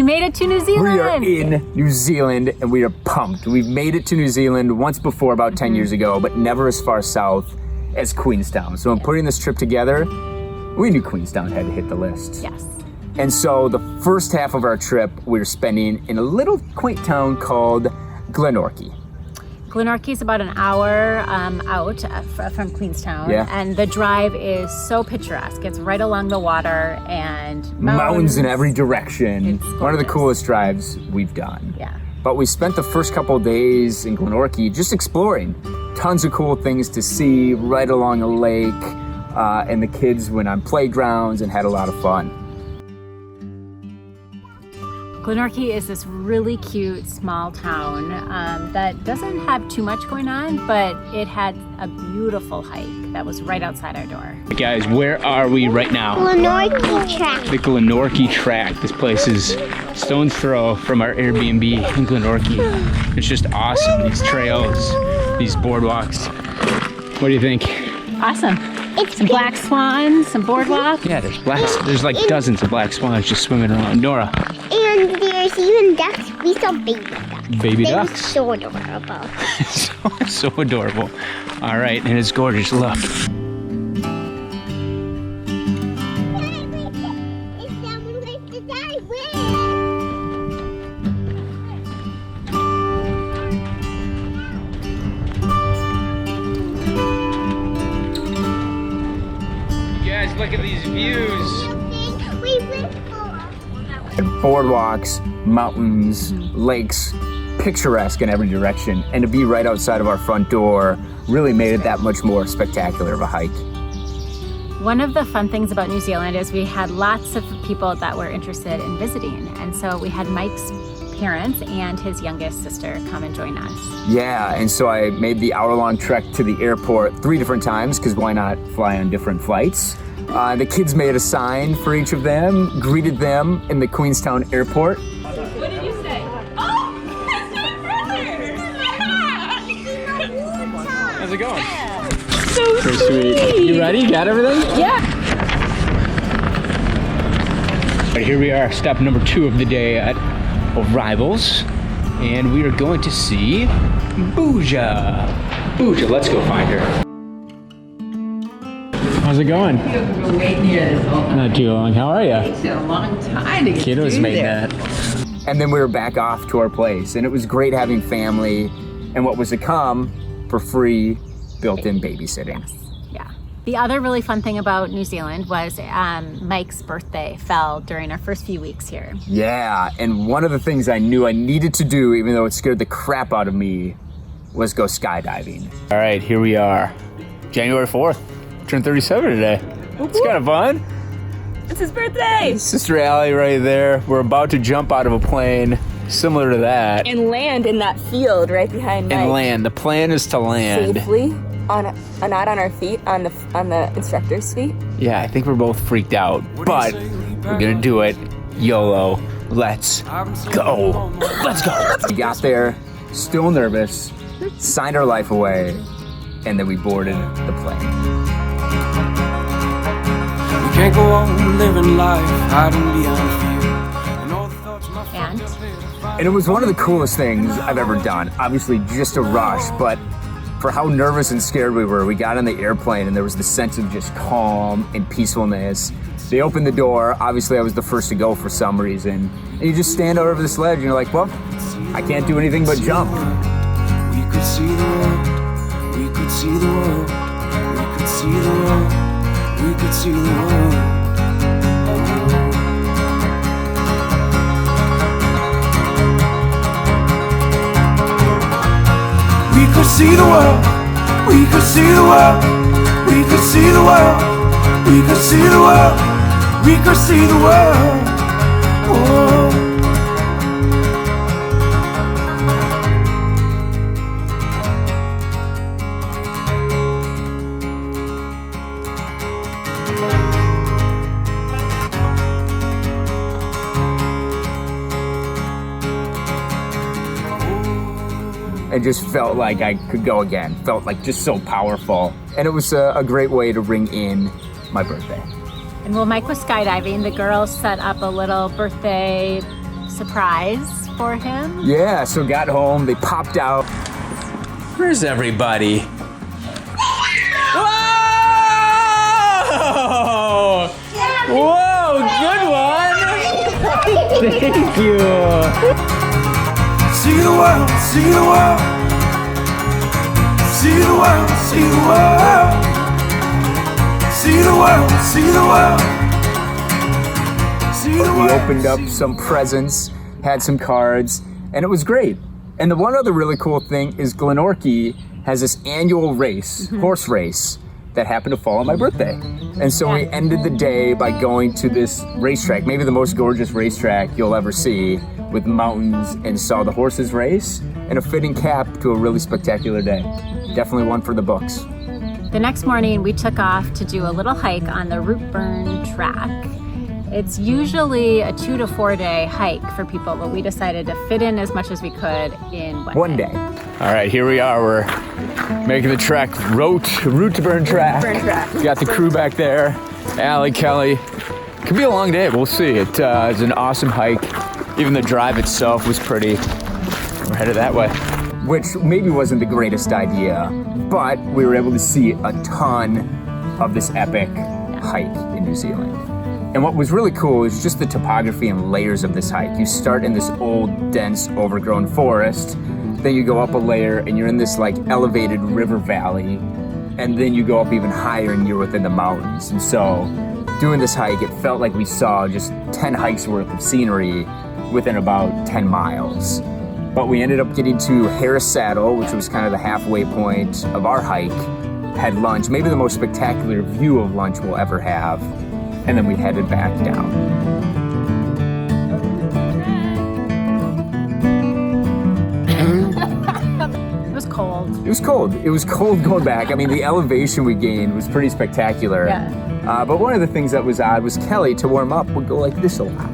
made it to New Zealand. We are in New Zealand and we are pumped. We've made it to New Zealand once before about 10 years ago, but never as far south as Queenstown. So in putting this trip together, we knew Queenstown had to hit the list. Yes. And so the first half of our trip, we were spending in a little quaint town called Glenorchy. Glenorchy is about an hour out from Queenstown, and the drive is so picturesque. It's right along the water and mountains in every direction. It's one of the coolest drives we've done. Yeah. But we spent the first couple of days in Glenorchy just exploring. Tons of cool things to see right along a lake, and the kids went on playgrounds and had a lot of fun. Glenorchy is this really cute small town that doesn't have too much going on, but it had a beautiful hike that was right outside our door. Hey guys, where are we right now? Glenorchy track. The Glenorchy track. This place is stone's throw from our Airbnb in Glenorchy. It's just awesome. These trails, these boardwalks. What do you think? Awesome. Some black swans, some boardwalk. Yeah, there's like dozens of black swans just swimming around. Nora. And there's even ducks. We saw baby ducks. Baby they ducks? Were so adorable. so adorable. All right, and it's gorgeous. Look. Look at these views. And boardwalks, mountains, lakes, picturesque in every direction. And to be right outside of our front door really made it that much more spectacular of a hike. One of the fun things about New Zealand is we had lots of people that were interested in visiting. And so we had Mike's parents and his youngest sister come and join us. Yeah, and so I made the hour-long trek to the airport 3 different times, because why not fly on different flights? The kids made a sign for each of them, greeted them in the Queenstown airport. What did you say? Oh, that's my brother! How's it going? So sweet. You ready? Got everything? Yeah. Right, here we are, step number 2 of the day at Arrivals, and we are going to see Booja. Booja, let's go find her. How's it going? We're waiting here this whole time. Not too long. How are you? It's a long time to get Kiddos made that. And then we were back off to our place, and it was great having family and what was to come for free built-in babysitting. Yeah. The other really fun thing about New Zealand was Mike's birthday fell during our first few weeks here. Yeah, and one of the things I knew I needed to do, even though it scared the crap out of me, was go skydiving. All right, here we are. January 4th. Turned 37 today. It's kind of fun. It's his birthday! Sister Allie right there. We're about to jump out of a plane similar to that. And land in that field right behind Mike. And land. The plan is to land. Safely. Not on our feet, on the instructor's feet. Yeah, I think we're both freaked out. But we're gonna do it. YOLO. Let's go. Let's go. We got there, still nervous, signed our life away, and then we boarded the plane. Can't go on living life hiding behind fear. And it was one of the coolest things I've ever done. Obviously just a rush, but for how nervous and scared we were, we got on the airplane and there was this sense of just calm and peacefulness. They opened the door. Obviously I was the first to go for some reason. And you just stand out over this ledge and you're like, well, I can't do anything but jump. We could see the world. We could see the world. We could see the world. We could see the world. We could see the world. We could see the world. We could see the world. We could see the world. We could see the world. Oh. It just felt like I could go again. Felt like just so powerful. And it was a great way to ring in my birthday. And while Mike was skydiving, the girls set up a little birthday surprise for him. Yeah, so got home, they popped out. Where's everybody? Whoa! Whoa, good one! Thank you. See the world, see the world. See the world, see the world. See the world, see the world. See the We world. opened up some presents, had some cards, and it was great. And the one other really cool thing is Glenorchy has this annual race, horse race, that happened to fall on my birthday. And so we ended the day by going to this racetrack, maybe the most gorgeous racetrack you'll ever see, with mountains, and saw the horses race, and a fitting cap to a really spectacular day. Definitely one for the books. The next morning, we took off to do a little hike on the Rootburn track. It's usually a 2 to 4 day hike for people, but we decided to fit in as much as we could in one day. All right, here we are. We're making the trek, Rootburn track. Got the crew back there, Allie, Kelly. Could be a long day, we'll see. It's an awesome hike. Even the drive itself was pretty. We're headed that way. Which maybe wasn't the greatest idea, but we were able to see a ton of this epic hike in New Zealand. And what was really cool is just the topography and layers of this hike. You start in this old, dense, overgrown forest, then you go up a layer and you're in this like elevated river valley, and then you go up even higher and you're within the mountains. And so doing this hike, it felt like we saw just 10 hikes worth of scenery within about 10 miles. But we ended up getting to Harris Saddle, which was kind of the halfway point of our hike, had lunch, maybe the most spectacular view of lunch we'll ever have, and then we headed back down. It was cold. It was cold. It was cold going back. I mean, the elevation we gained was pretty spectacular. Yeah. But one of the things that was odd was Kelly, to warm up, would go like this a lot.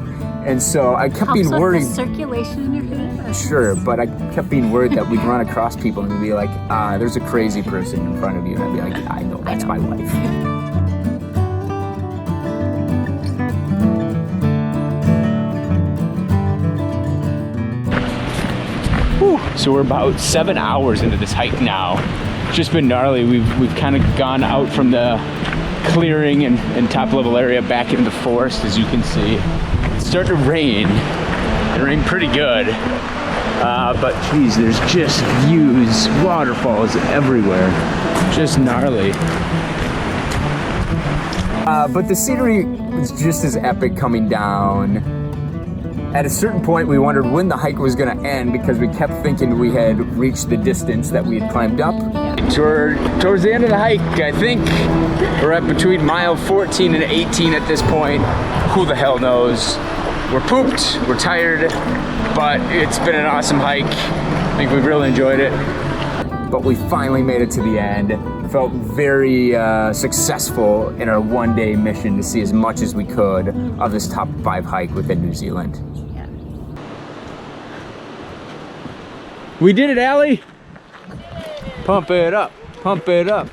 And so I kept being Helps with worried. the circulation in your hands. Sure, but I kept being worried that we'd run across people and we'd be like, there's a crazy person in front of you. And I'd be like, I know, that's my wife. So we're about 7 hours into this hike now. It's just been gnarly. We've kind of gone out from the clearing and top level area back into the forest, as you can see. It's starting to rain. It rained pretty good. But geez, there's just views, waterfalls everywhere. Just gnarly. But the scenery was just as epic coming down. At a certain point, we wondered when the hike was going to end because we kept thinking we had reached the distance that we had climbed up. Towards the end of the hike, I think we're at between mile 14 and 18 at this point. Who the hell knows? We're pooped, we're tired, but it's been an awesome hike. I think we've really enjoyed it. But we finally made it to the end. Felt very successful in our one-day mission to see as much as we could of this top 5 hike within New Zealand. Yeah. We did it, Allie! Pump it up, pump it up.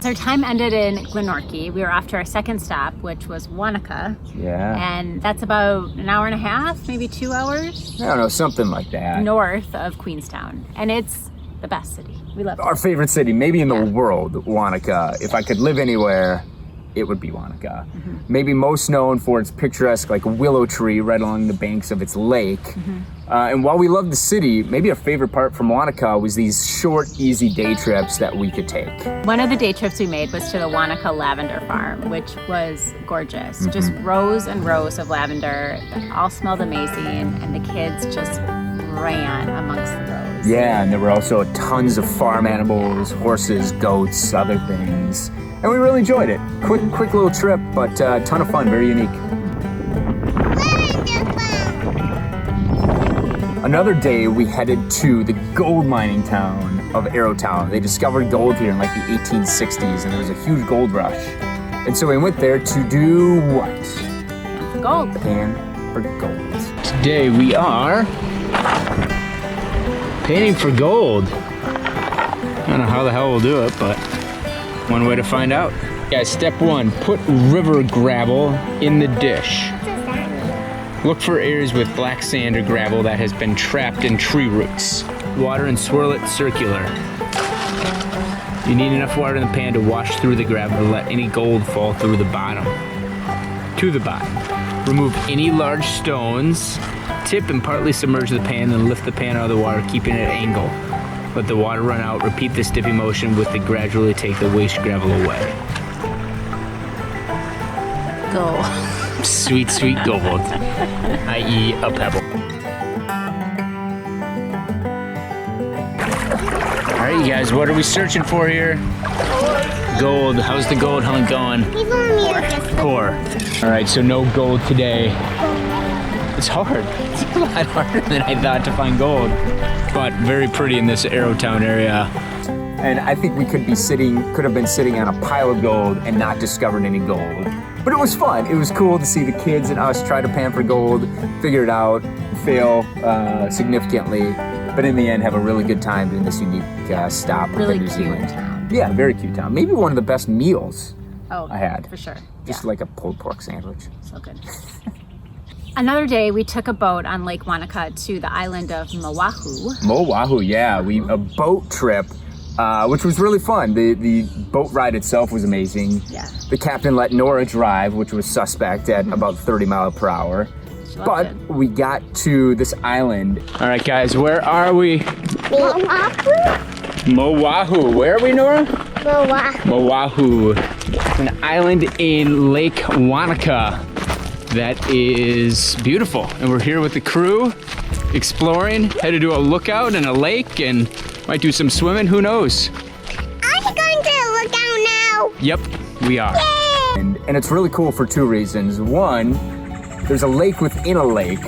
So our time ended in Glenorchy. We were off to our second stop, which was Wanaka. Yeah. And that's about an hour and a half, maybe 2 hours, I don't know, something like that. north of Queenstown. And it's the best city. We love it. Our favorite city, maybe in the world, Wanaka. If I could live anywhere, it would be Wanaka. Maybe most known for its picturesque like willow tree right along the banks of its lake. And while we loved the city, maybe our favorite part from Wanaka was these short, easy day trips that we could take. One of the day trips we made was to the Wanaka Lavender Farm, which was gorgeous. Just rows and rows of lavender that all smelled amazing, and the kids just ran amongst the rows. Yeah, and there were also tons of farm animals, horses, goats, other things. And we really enjoyed it. Quick little trip, but a ton of fun, very unique. Another day, we headed to the gold mining town of Arrowtown. They discovered gold here in like the 1860s, and there was a huge gold rush. And so we went there to do what? For gold. Pan for gold. Today we are painting for gold. I don't know how the hell we'll do it, but one way to find out. Guys, step 1, put river gravel in the dish. Look for areas with black sand or gravel that has been trapped in tree roots. Water and swirl it circular. You need enough water in the pan to wash through the gravel to let any gold fall through the bottom. To the bottom. Remove any large stones. Tip and partly submerge the pan, then lift the pan out of the water, keeping it at an angle. Let the water run out. Repeat this dipping motion with the gradually take the waste gravel away. Go. Sweet, sweet gold, i.e. a pebble. All right, you guys, what are we searching for here? Gold. How's the gold hunt going? Poor. All right, so no gold today. It's hard. It's a lot harder than I thought to find gold, but very pretty in this Arrowtown area. And I think we could have been sitting on a pile of gold and not discovered any gold. But it was fun. It was cool to see the kids and us try to pan for gold, figure it out, fail significantly, but in the end have a really good time in this unique stop Really in New cute Zealand. town. Yeah, very cute town. Maybe one of the best meals Oh, I had. for sure. Just Yeah, like a pulled pork sandwich. so good. Another day, we took a boat on Lake Wanaka to the island of Oahu. Oahu, yeah, a boat trip, which was really fun. The boat ride itself was amazing. Yeah. The captain let Nora drive, which was suspect at about 30 miles per hour. She loved But it. we got to this island. All right, guys, where are we? Oahu? Oahu. Where are we, Nora? Oahu. Oahu. An island in Lake Wanaka that is beautiful. And we're here with the crew, exploring, headed to a lookout and a lake, and might do some swimming, who knows? I'm going to look out now. Yep, we are. And it's really cool for two reasons. One, there's a lake within a lake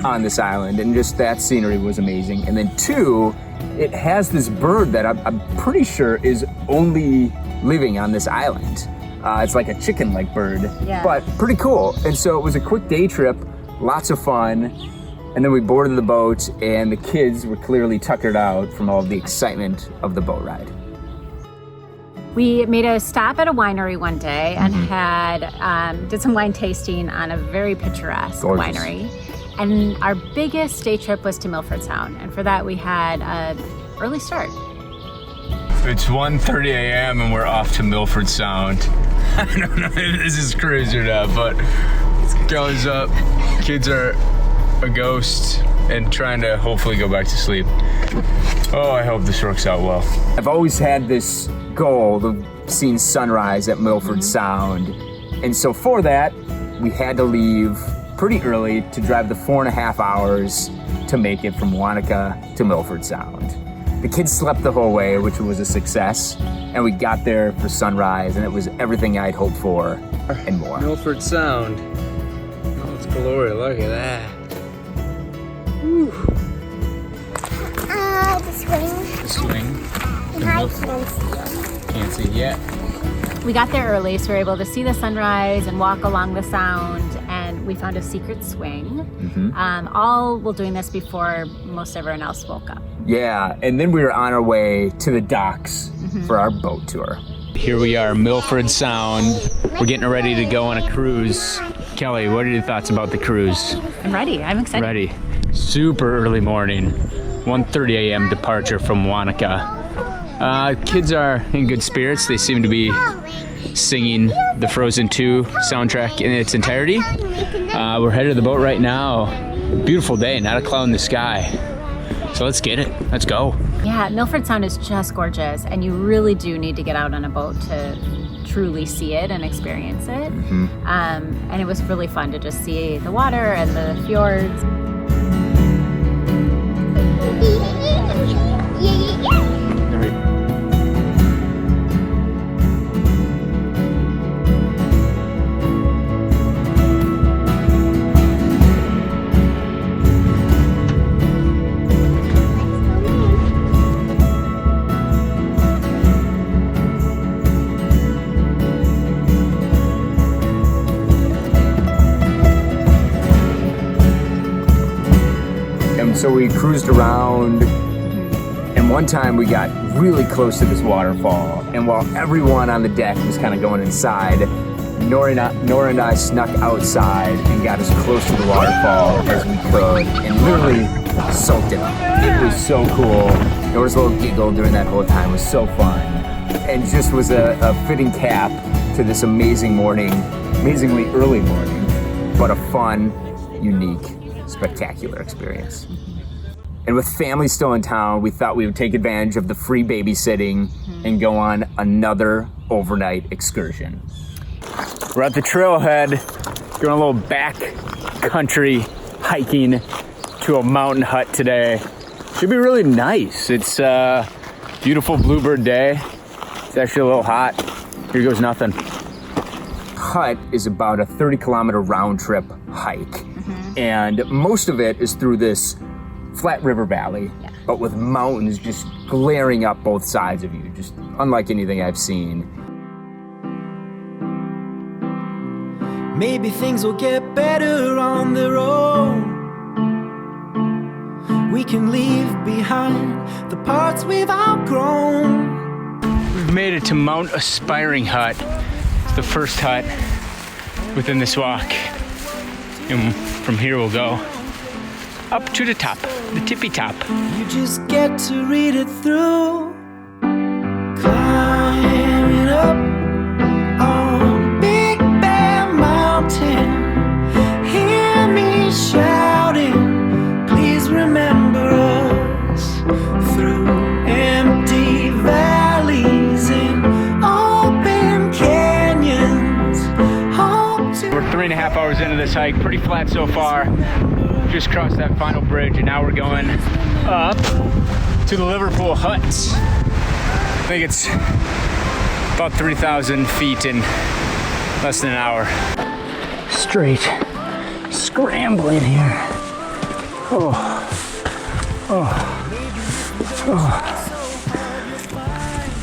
on this island, and just that scenery was amazing. And then two, it has this bird that I'm pretty sure is only living on this island. It's like a chicken-like bird, Yeah. but pretty cool. And so it was a quick day trip, lots of fun. And then we boarded the boat, and the kids were clearly tuckered out from all of the excitement of the boat ride. We made a stop at a winery one day and did some wine tasting on a very picturesque Gorgeous. winery. And our biggest day trip was to Milford Sound. And for that, we had an early start. It's 1:30 a.m. and we're off to Milford Sound. I don't know if this is crazy or not, but goes up. Kids are a ghost and trying to hopefully go back to sleep. Oh, I hope this works out well. I've always had this goal of seeing sunrise at Milford Sound. And so for that, we had to leave pretty early to drive the 4.5 hours to make it from Wanaka to Milford Sound. The kids slept the whole way, which was a success. And we got there for sunrise, and it was everything I'd hoped for and more. Milford Sound. Oh, it's glory. Look at that. The swing. The swing. I can see. Can't see yet. We got there early, so we were able to see the sunrise and walk along the sound, and we found a secret swing. All while doing this before most everyone else woke up. Yeah, and then we were on our way to the docks for our boat tour. Here we are, Milford Sound. We're getting ready to go on a cruise. Kelly, what are your thoughts about the cruise? I'm ready. I'm excited. Ready. Super early morning. 1:30 a.m. departure from Wanaka. Kids are in good spirits. They seem to be singing the Frozen 2 soundtrack in its entirety. We're headed to the boat right now. Beautiful day, not a cloud in the sky. So let's get it. Let's go. Yeah, Milford Sound is just gorgeous, and you really do need to get out on a boat to truly see it and experience it. And it was really fun to just see the water and the fjords. And so we cruised around, and one time we got really close to this waterfall, and while everyone on the deck was kind of going inside, Nora and I snuck outside and got as close to the waterfall as we could and literally soaked it up. It was so cool. Nora's little giggle during that whole time was so fun. And just was a fitting cap to this amazing morning, amazingly early morning, but a fun, unique, spectacular experience. And with family still in town, we thought we would take advantage of the free babysitting and go on another overnight excursion. We're at the trailhead, doing a little back country hiking to a mountain hut today. Should be really nice. It's a beautiful bluebird day. It's actually a little hot. Here goes nothing. Hut is about a 30-kilometer round trip hike. And most of it is through this flat river valley, but with mountains just glaring up both sides of you, just unlike anything I've seen. Maybe things will get better on the road. We can leave behind the parts we've outgrown. We've made it to Mount Aspiring Hut. It's the first hut within this walk. And from here we'll go up to the top, the tippy top. You just get to read it through. Climbing up on Big Bear Mountain. Hear me shouting, please remember us. Through empty valleys and open canyons. We're 3.5 hours into this hike, pretty flat so far. Just crossed that final bridge and now we're going up to the Liverpool Huts. I think it's about 3,000 feet in less than an hour. Straight scrambling here.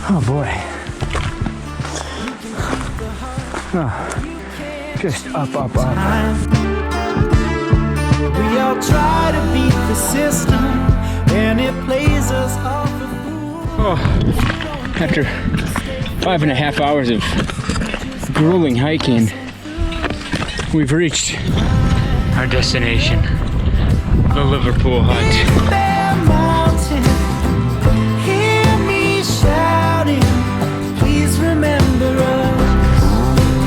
Oh boy. Just up. We all try to beat the system, and it plays us off a fool. After 5.5 hours of grueling hiking, we've reached our destination, the Liverpool Hut. Bear Mountain, hear me shouting, please remember us.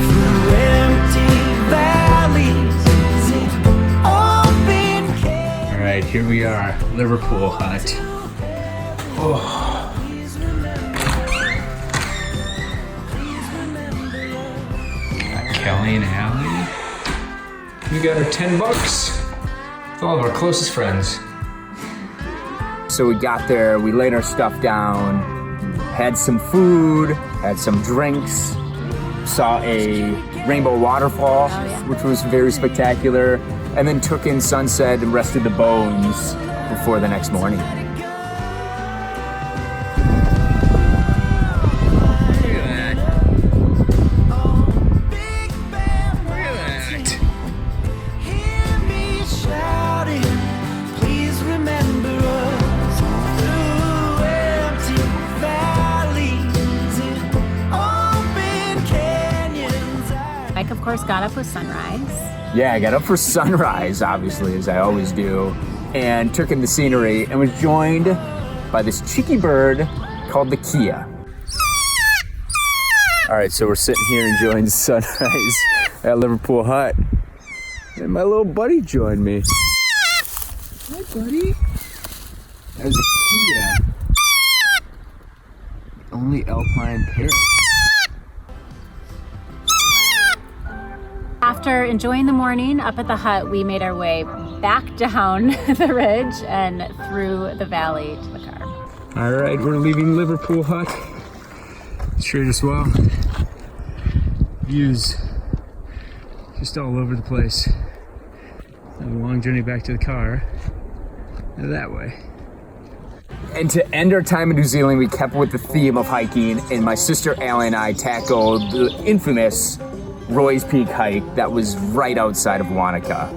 Through empty valleys, open canyons. All right, here we are, Liverpool Hut. Kelly and Allie. We got our $10 with all of our closest friends. So we got there, we laid our stuff down, had some food, had some drinks, saw a rainbow waterfall, which was very spectacular, and then took in sunset and rested the bones before the next morning. Hear me shouting, please remember us. Through empty valleys and open canyons. Mike, of course, got up with sunrise. Yeah, I got up for sunrise, obviously, as I always do, and took in the scenery and was joined by this cheeky bird called the Kia. All right, so we're sitting here enjoying sunrise at Liverpool Hut, and my little buddy joined me. Hi, buddy. There's a Kia. Only alpine parrot. After enjoying the morning up at the hut, we made our way back down the ridge and through the valley to the car. All right, we're leaving Liverpool Hut. Straight as well. Views just all over the place. A long journey back to the car. That way. And to end our time in New Zealand, we kept with the theme of hiking, and my sister Allie and I tackled the infamous Roy's Peak hike that was right outside of Wanaka.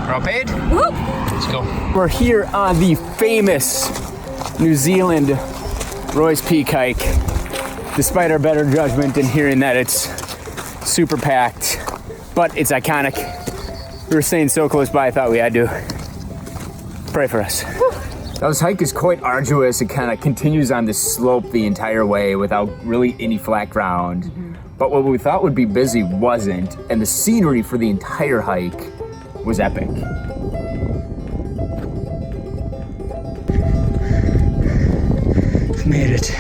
We're all paid? Woo! Let's go. We're here on the famous New Zealand Roy's Peak hike. Despite our better judgment and hearing that it's super packed, but it's iconic. We were staying so close by, I thought we had to. Pray for us. Now, this hike is quite arduous. It kind of continues on this slope the entire way without really any flat ground. But what we thought would be busy wasn't, and the scenery for the entire hike was epic. Made it.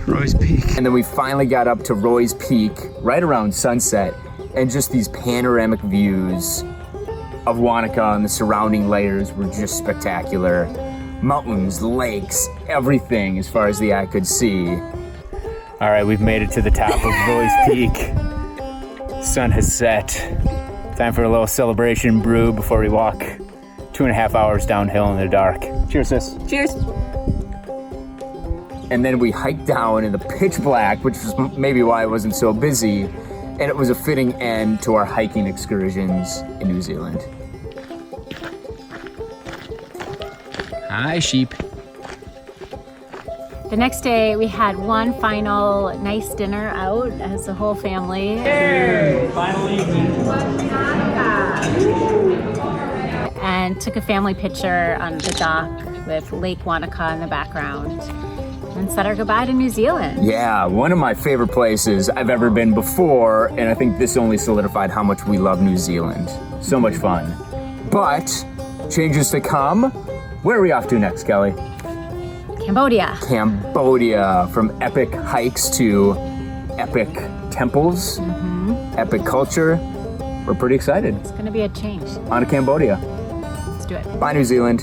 Roy's Peak. And then we finally got up to Roy's Peak right around sunset, and just these panoramic views of Wanaka and the surrounding layers were just spectacular. Mountains, lakes, everything as far as the eye could see. All right, we've made it to the top of Roy's Peak. Sun has set. Time for a little celebration brew before we walk 2.5 hours downhill in the dark. Cheers, sis. Cheers. And then we hiked down in the pitch black, which was maybe why it wasn't so busy. And it was a fitting end to our hiking excursions in New Zealand. Hi, sheep. The next day, we had one final nice dinner out as a whole family. And took a family picture on the dock with Lake Wanaka in the background. And said our goodbye to New Zealand. Yeah, one of my favorite places I've ever been before, and I think this only solidified how much we love New Zealand. So much fun. But, changes to come. Where are we off to next, Kelly? Cambodia. Cambodia. From epic hikes to epic temples, epic culture. We're pretty excited. It's gonna be a change. On to Cambodia. Let's do it. Bye, New Zealand.